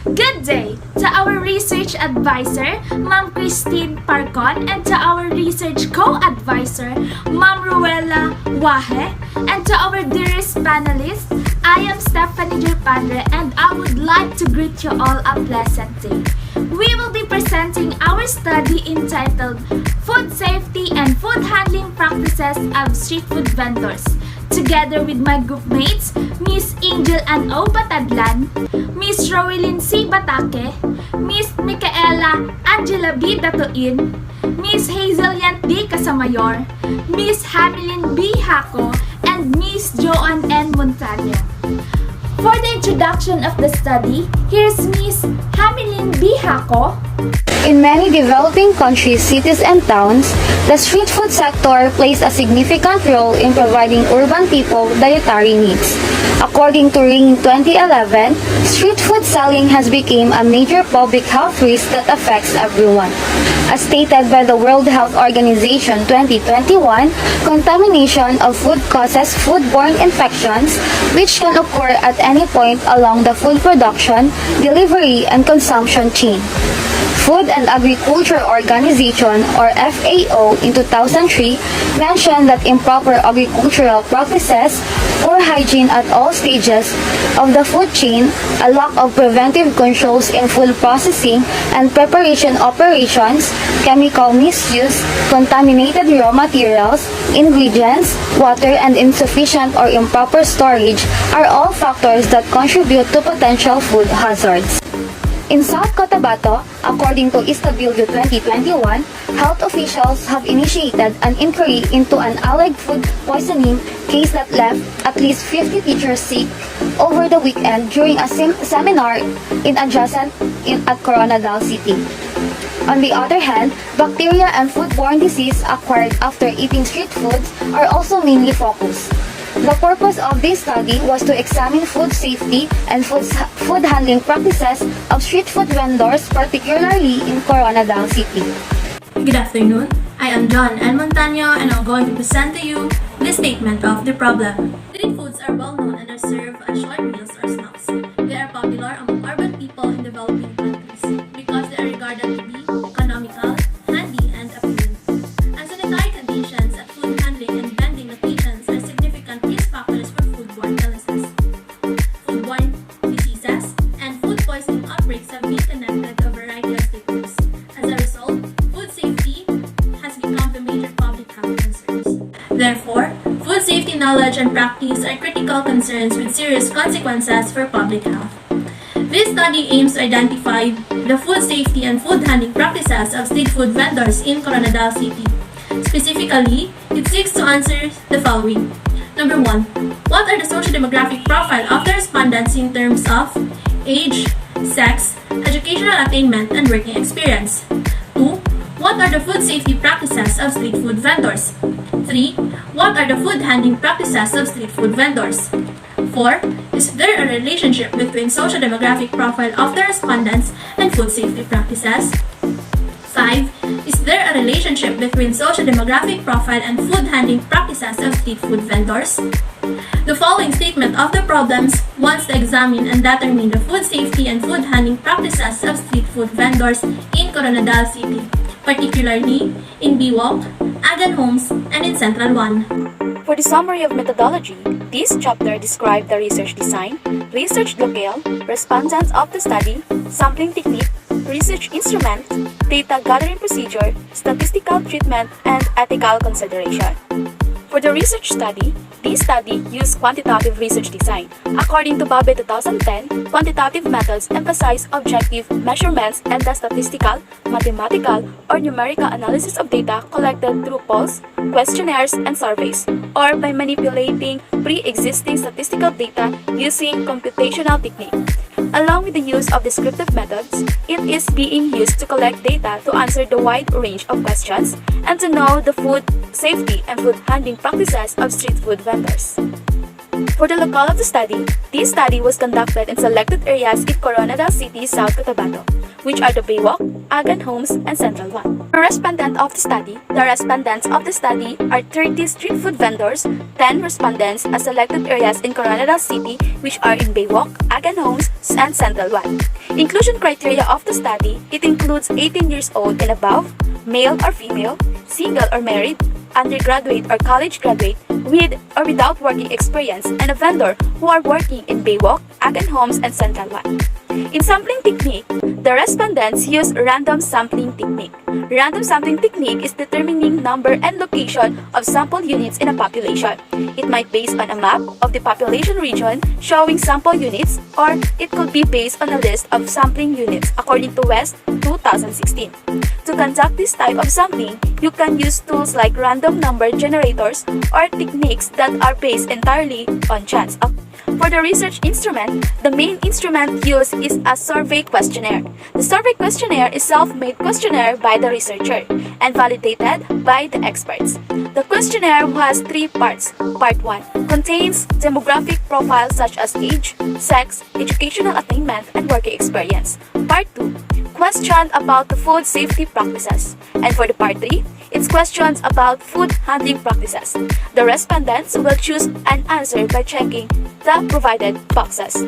Good day to our research advisor, Ma'am Christine Parcon, and to our research co-advisor, Ma'am Ruela Wahe, and to our dearest panelists, I am Stephanie Jerpandre, and I would like to greet you all a pleasant day. We will be presenting our study entitled Food Safety and Food Handling Practices of Street Food Vendors, together with my group mates, Miss Angel Ann O. Batadlan, Miss Rowelyn C. Batake, Miss Micaela Angela B. Datuin, Miss Hazel D. Casamayor, Miss Hamilyn B. Haco, and Miss Joanne N. Montaño. For the introduction of the study, here's Miss Hamilyn B. Haco. In many developing countries, cities, and towns, the street food sector plays a significant role in providing urban people dietary needs. According to Ring 2011, street food selling has become a major public health risk that affects everyone. As stated by the World Health Organization 2021, contamination of food causes foodborne infections which can occur at any point along the food production, delivery, and consumption chain. Food and Agriculture Organization or FAO in 2003 mentioned that improper agricultural practices, poor hygiene at all stages of the food chain, a lack of preventive controls in food processing and preparation operations, chemical misuse, contaminated raw materials, ingredients, water, and insufficient or improper storage are all factors that contribute to potential food hazards. In South Cotabato, according to Estabildo 2021, health officials have initiated an inquiry into an alleged food poisoning case that left at least 50 teachers sick over the weekend during a seminar at Coronadal City. On the other hand, bacteria and foodborne disease acquired after eating street foods are also mainly focused. The purpose of this study was to examine food safety and food handling practices of street food vendors, particularly in Coronadal City. Good afternoon. I am John N. Montaño and I'm going to present to you the statement of the problem. Street foods are well known and are served as short meals or snacks. They are popular among urban people in developing countries because they are regarded to be economical, handy, and appealing. Unsanitary conditions at food handling and vending locations are significant risk factors for foodborne illnesses. Foodborne diseases and food poisoning outbreaks have been connected to a variety of stakeholders. As a result, food safety has become a major public health concern. Therefore, food safety knowledge and practice are critical concerns with serious consequences for public health. This study aims to identify the food safety and food handling practices of street food vendors in Coronadal City. Specifically, it seeks to answer the following. Number 1. What are the socio-demographic profile of the respondents in terms of age, sex, educational attainment, and working experience? 2. What are the food safety practices of street food vendors? 3. What are the food handling practices of street food vendors? 4. Is there a relationship between socio-demographic profile of the respondents and food safety practices? 5. Is there a relationship between socio-demographic profile and food handling practices of street food vendors? The following statement of the problems wants to examine and determine the food safety and food handling practices of street food vendors in Coronadal City, particularly in Biwok, Agan Homes, and in Central 1. For the summary of methodology, this chapter describes the research design, research locale, respondents of the study, sampling technique, research instrument, data gathering procedure, statistical treatment, and ethical consideration. For the research study, this study used quantitative research design. According to BABE 2010, quantitative methods emphasize objective measurements and the statistical, mathematical, or numerical analysis of data collected through polls, questionnaires, and surveys, or by manipulating pre-existing statistical data using computational technique. Along with the use of descriptive methods, it is being used to collect data to answer the wide range of questions and to know the food safety and food handling practices of street food vendors. For the locale of the study, this study was conducted in selected areas in Coronadal City, South Cotabato, which are the Biwok, Agan Homes, and Central 1. The respondents of the study are 30 street food vendors, 10 respondents at selected areas in Coronadal City, which are in Baywalk, Agan Homes, and Central One. Inclusion criteria of the study, it includes 18 years old and above, male or female, single or married, undergraduate or college graduate, with or without working experience, and a vendor who are working in Baywalk, Agan Homes, and Central One. In sampling technique, the respondents use random sampling technique. Random sampling technique is determining number and location of sample units in a population. It might be based on a map of the population region showing sample units, or it could be based on a list of sampling units according to West 2016. To conduct this type of sampling, you can use tools like random number generators or techniques that are based entirely on chance. For the research instrument, the main instrument used is a survey questionnaire. The survey questionnaire is a self-made questionnaire by the researcher and validated by the experts. The questionnaire has 3 parts. Part 1 contains demographic profiles such as age, sex, educational attainment, and working experience. Part 2 questions about the food safety practices. And for the part 3, it's questions about food handling practices. The respondents will choose an answer by checking the provided boxes.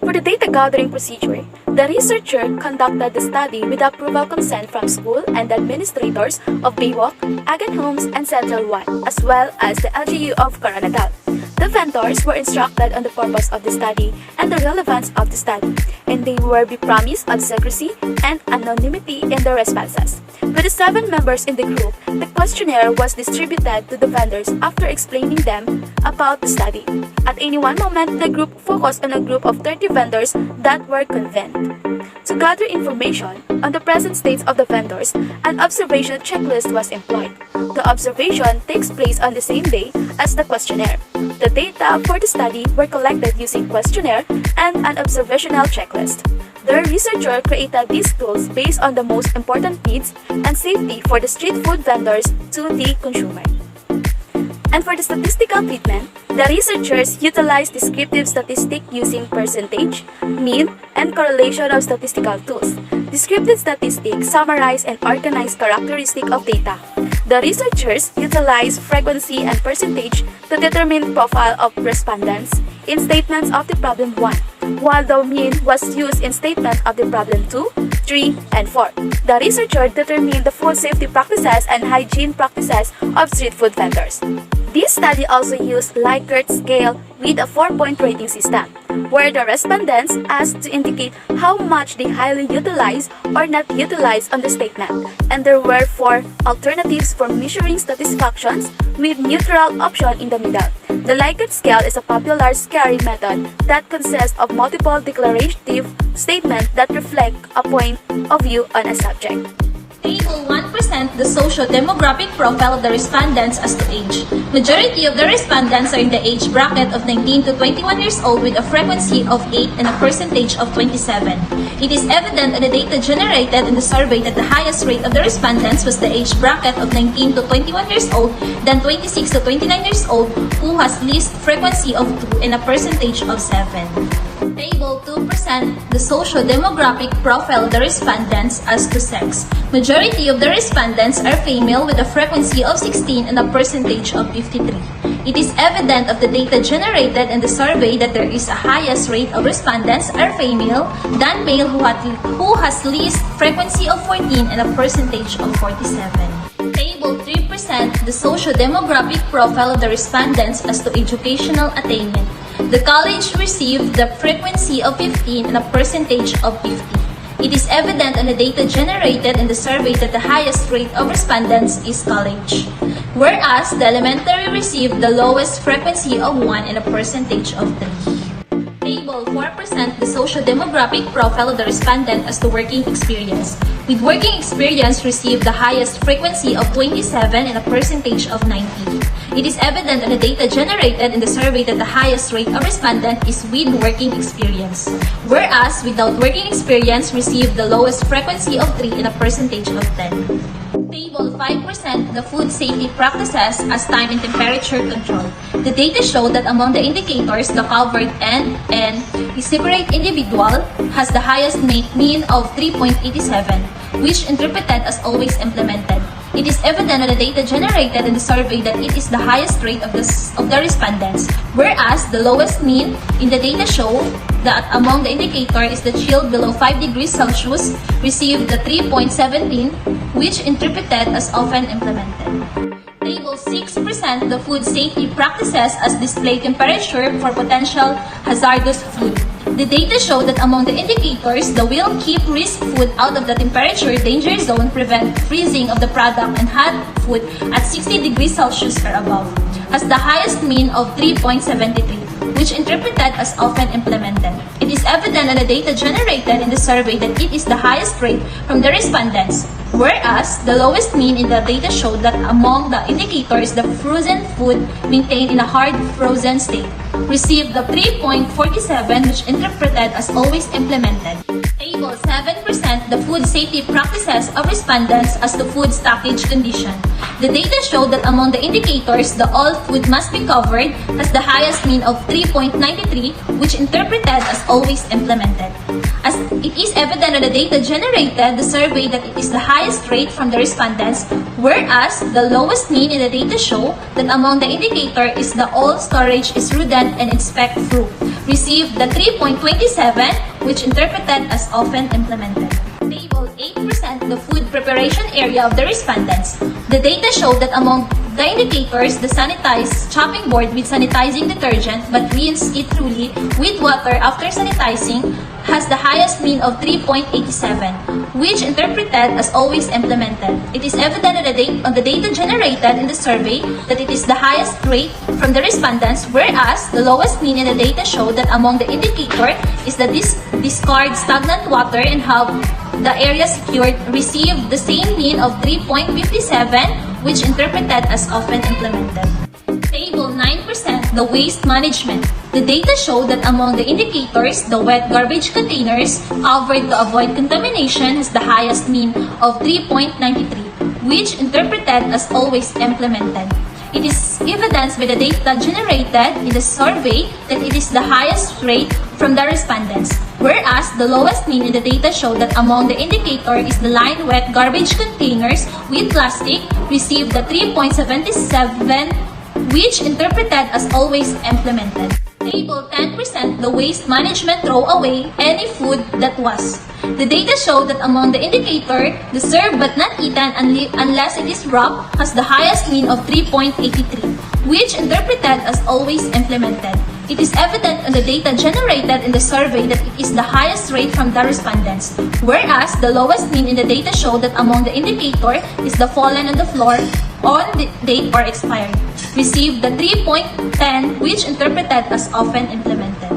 For the data gathering procedure, the researcher conducted the study with approval consent from school and administrators of Baywalk, Agan Homes, and Central One, as well as the LGU of Coronadal. The vendors were instructed on the purpose of the study and the relevance of the study, and they were be promised of secrecy and anonymity in their responses. With the 7 members in the group, the questionnaire was distributed to the vendors after explaining them about the study. At any one moment, the group focused on a group of 30 vendors that were convened. To gather information on the present states of the vendors, an observation checklist was employed. The observation takes place on the same day as the questionnaire. The data for the study were collected using questionnaire and an observational checklist. The researcher created these tools based on the most important needs and safety for the street food vendors to the consumer. And for the statistical treatment, the researchers utilized descriptive statistics using percentage, mean, and correlation of statistical tools. Descriptive statistics summarize and organize characteristics of data. The researchers utilized frequency and percentage to determine profile of respondents in statements of the problem 1, while the mean was used in statements of the problem 2, 3, and 4. The researcher determined the food safety practices and hygiene practices of street food vendors. This study also used Likert scale with a 4-point rating system, where the respondents asked to indicate how much they highly utilize or not utilize on the statement, and there were 4 alternatives for measuring satisfactions with neutral option in the middle. The Likert scale is a popular scoring method that consists of multiple declarative statements that reflect a point of view on a subject. Table 1% the socio-demographic profile of the respondents as to age. Majority of the respondents are in the age bracket of 19 to 21 years old with a frequency of 8 and a percentage of 27. It is evident in the data generated in the survey that the highest rate of the respondents was the age bracket of 19 to 21 years old, then 26 to 29 years old, who has least frequency of 2 and a percentage of 7. Table 2% the socio-demographic profile of the respondents as to sex. Majority of the respondents are female with a frequency of 16 and a percentage of 53. It is evident of the data generated in the survey that there is a highest rate of respondents are female than male who has least frequency of 14 and a percentage of 47. Table 3% the socio-demographic profile of the respondents as to educational attainment. The college received the frequency of 15 and a percentage of 50. It is evident on the data generated in the survey that the highest rate of respondents is college, whereas the elementary received the lowest frequency of 1 and a percentage of 3. Table 4% the socio-demographic profile of the respondent as to working experience. With working experience received the highest frequency of 27 and a percentage of 90. It is evident on the data generated in the survey that the highest rate of respondent is with working experience, whereas without working experience received the lowest frequency of 3 and a percentage of 10. Table 5% the food safety practices as time and temperature control. The data show that among the indicators, the covered and a separate individual has the highest mean of 3.87, which interpreted as always implemented. It is evident on the data generated in the survey that it is the highest rate of the respondents, whereas the lowest mean in the data show that among the indicator is the chilled below 5 degrees Celsius received the 3.17, which interpreted as often implemented. Table 6% the food safety practices as display temperature for potential hazardous food. The data show that among the indicators, the will keep risk food out of the temperature danger zone, prevent freezing of the product and hot food at 60 degrees Celsius or above, has the highest mean of 3.73, which interpreted as often implemented. It is evident on the data generated in the survey that it is the highest rate from the respondents, whereas the lowest mean in the data showed that among the indicators, the frozen food maintained in a hard frozen state received the 3.47, which interpreted as always implemented. Table 7% the food safety practices of respondents as to food stockage condition. The data showed that among the indicators, the all food must be covered has the highest mean of 3.93, which interpreted as always implemented. As it is evident on the data generated, the survey that it is the highest rate from the respondents, whereas the lowest mean in the data show that among the indicator is the all storage is prudent and inspect through, received the 3.27, which interpreted as often implemented. Table 8% the food preparation area of the respondents. The data showed that among the indicators, the sanitized chopping board with sanitizing detergent but rinse it thoroughly with water after sanitizing has the highest mean of 3.87, which interpreted as always implemented. It is evident on the data generated in the survey that it is the highest rate from the respondents, whereas the lowest mean in the data showed that among the indicator is the discard stagnant water and have the area secured received the same mean of 3.57, which interpreted as often implemented. Table 9% the waste management. The data show that among the indicators, the wet garbage containers covered to avoid contamination has the highest mean of 3.93, which interpreted as always implemented. It is evidenced by the data generated in the survey that it is the highest rate from the respondents, whereas the lowest mean in the data show that among the indicator is the lined wet garbage containers with plastic received the 3.77, which interpreted as always implemented. Table 10% the waste management throw away any food that was. The data show that among the indicator, the served but not eaten unless it is wrapped has the highest mean of 3.83, which interpreted as always implemented. It is evident on the data generated in the survey that it is the highest rate from the respondents, whereas the lowest mean in the data show that among the indicator is the fallen on the floor on the date or expired, received the 3.10, which interpreted as often implemented.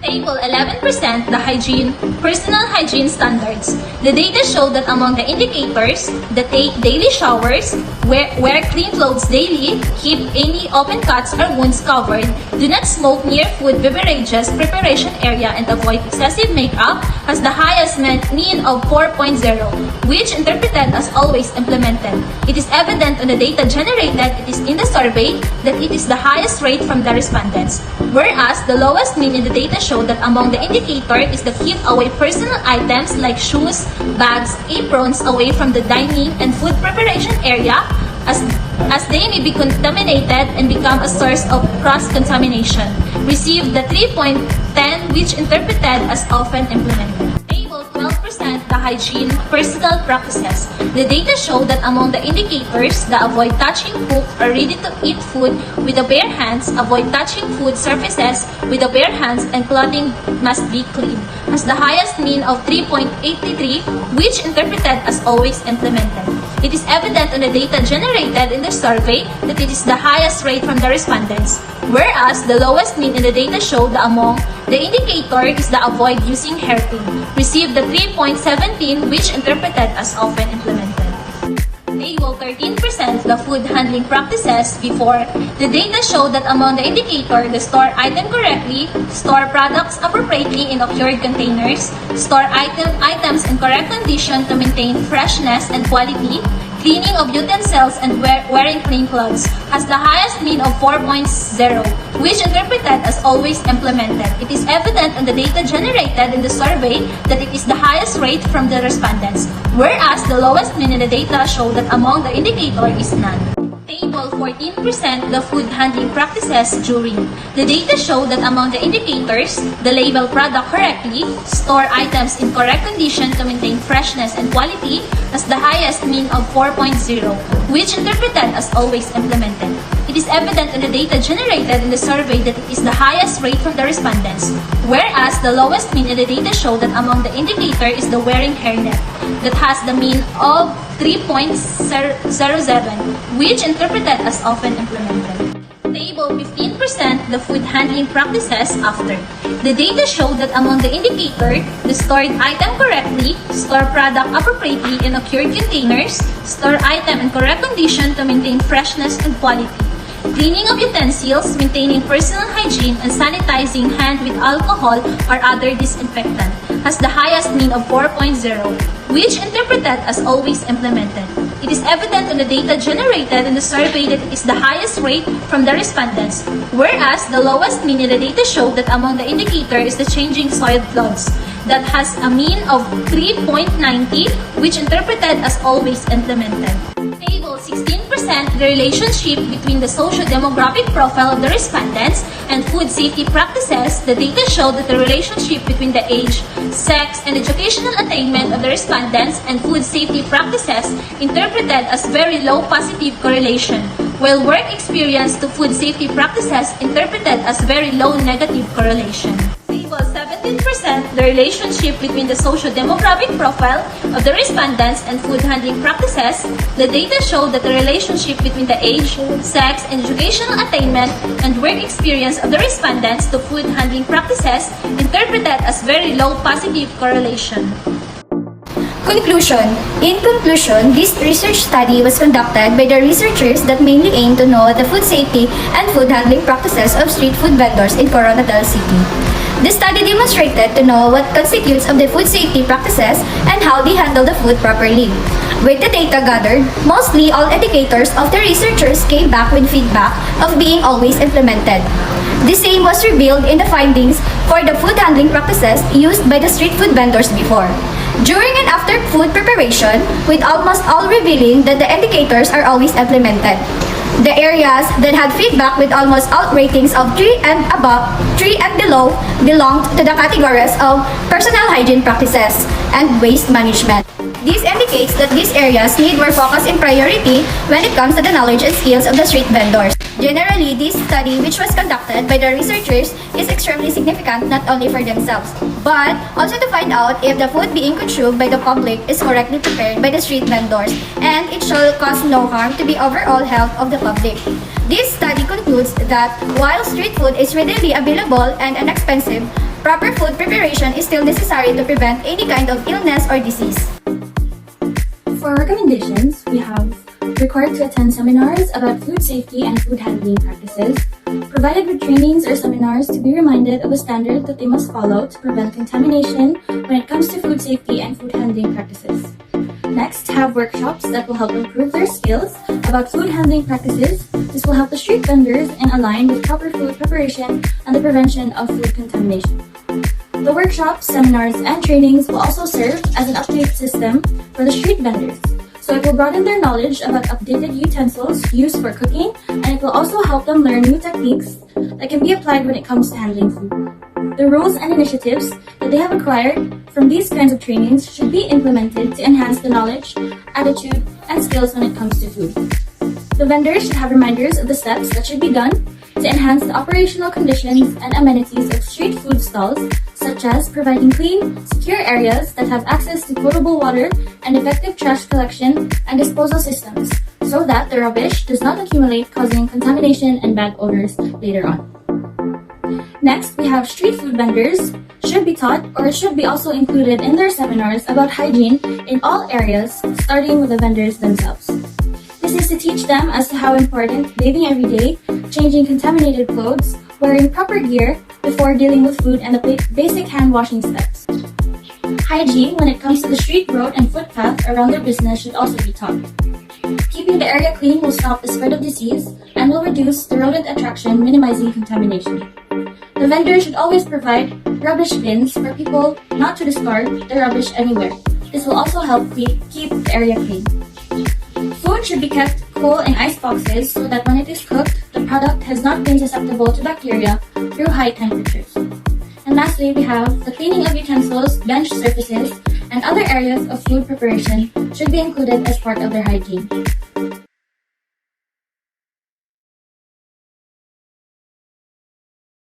Table 11% the hygiene, personal hygiene standards. The data show that among the indicators, the take daily showers, wear clean clothes daily, keep any open cuts or wounds covered, do not smoke near food beverages preparation area, and avoid excessive makeup has the highest mean of 4.0, which interpreted as always implemented. It is evident on the data generated it is in the survey that it is the highest rate from the respondents, whereas the lowest mean in the data show that among the indicator is the keep away personal items like shoes, bags, aprons away from the dining and food preparation area as they may be contaminated and become a source of cross-contamination. Received the 3.10, which interpreted as often implemented. Table 12% the hygiene, personal practices. The data show that among the indicators, the avoid touching cooked or ready-to-eat food with the bare hands, avoid touching food surfaces with the bare hands, and clothing must be clean, has the highest mean of 3.83, which interpreted as always implemented. It is evident on the data generated in the survey that it is the highest rate from the respondents, whereas the lowest mean in the data show that among the indicator is the avoid using hairpin, received the 3.17, which interpreted as often implemented. Table 13% the food handling practices before. The data show that among the indicator, the store item correctly, store products appropriately in occurred containers, store items in correct condition to maintain freshness and quality, Cleaning of utensils and wearing clean clothes has the highest mean of 4.0, which interpreted as always implemented. It is evident on the data generated in the survey that it is the highest rate from the respondents, whereas the lowest mean in the data show that among the indicator is none. Table 14% the food handling practices during. The data show that among the indicators, the label product correctly, store items in correct condition to maintain freshness and quality has the highest mean of 4.0, which interpreted as always implemented. It is evident in the data generated in the survey that it is the highest rate from the respondents, whereas the lowest mean in the data show that among the indicator is the wearing hairnet, that has the mean of 3.07, which interpreted as often implemented. Table 15% the food handling practices after. The data showed that among the indicator, the stored item correctly, store product appropriately in cured containers, store item in correct condition to maintain freshness and quality, cleaning of utensils, maintaining personal hygiene, and sanitizing hand with alcohol or other disinfectant has the highest mean of 4.0, which interpreted as always implemented. It is evident on the data generated in the survey that it is the highest rate from the respondents, whereas the lowest mean in the data showed that among the indicator is the changing soiled clothes, that has a mean of 3.90, which interpreted as always implemented. Table 16%, the relationship between the socio-demographic profile of the respondents and food safety practices. The data showed that the relationship between the age, sex, and educational attainment of the respondents and food safety practices interpreted as very low positive correlation, while work experience to food safety practices interpreted as very low negative correlation. Table 17%, the relationship between the socio-demographic profile of the respondents and food handling practices. The data showed that the relationship between the age, sex, and educational attainment and work experience of the respondents to food handling practices interpreted as very low positive correlation. Conclusion. In conclusion, this research study was conducted by the researchers that mainly aim to know the food safety and food handling practices of street food vendors in Coronadal City. The study demonstrated to know what constitutes of the food safety practices and how they handle the food properly. With the data gathered, mostly all indicators of the researchers came back with feedback of being always implemented. The same was revealed in the findings for the food handling practices used by the street food vendors before, during and after food preparation, with almost all revealing that the indicators are always implemented. The areas that had feedback with almost all ratings of 3 and below belonged to the categories of personal hygiene practices and waste management. This indicates that these areas need more focus and priority when it comes to the knowledge and skills of the street vendors. Generally, this study, which was conducted by the researchers, is extremely significant not only for themselves, but also to find out if the food being consumed by the public is correctly prepared by the street vendors, and it shall cause no harm to the overall health of the public. This study concludes that while street food is readily available and inexpensive, proper food preparation is still necessary to prevent any kind of illness or disease. For recommendations, we have required to attend seminars about food safety and food handling practices, provided with trainings or seminars to be reminded of a standard that they must follow to prevent contamination when it comes to food safety and food handling practices. Next, have workshops that will help improve their skills about food handling practices. This will help the street vendors and align with proper food preparation and the prevention of food contamination. The workshops, seminars, and trainings will also serve as an update system for the street vendors. So it will broaden their knowledge about updated utensils used for cooking, and it will also help them learn new techniques that can be applied when it comes to handling food. The rules and initiatives that they have acquired from these kinds of trainings should be implemented to enhance the knowledge, attitude, and skills when it comes to food. The vendors should have reminders of the steps that should be done to enhance the operational conditions and amenities of street food stalls, such as providing clean, secure areas that have access to potable water and effective trash collection and disposal systems, so that the rubbish does not accumulate, causing contamination and bad odors later on. Next, we have street food vendors should be taught, or it should be also included in their seminars about hygiene in all areas, starting with the vendors themselves. This is to teach them as to how important bathing every day, changing contaminated clothes, wearing proper gear before dealing with food, and the basic hand washing steps. Hygiene when it comes to the street, road, and footpath around their business should also be taught. Keeping the area clean will stop the spread of disease and will reduce the rodent attraction, minimizing contamination. The vendor should always provide rubbish bins for people not to discard their rubbish anywhere. This will also help keep the area clean. Food should be kept cool in ice boxes so that when it is cooked, the product has not been susceptible to bacteria through high temperatures. And lastly, we have the cleaning of utensils, bench surfaces, and other areas of food preparation should be included as part of their hygiene.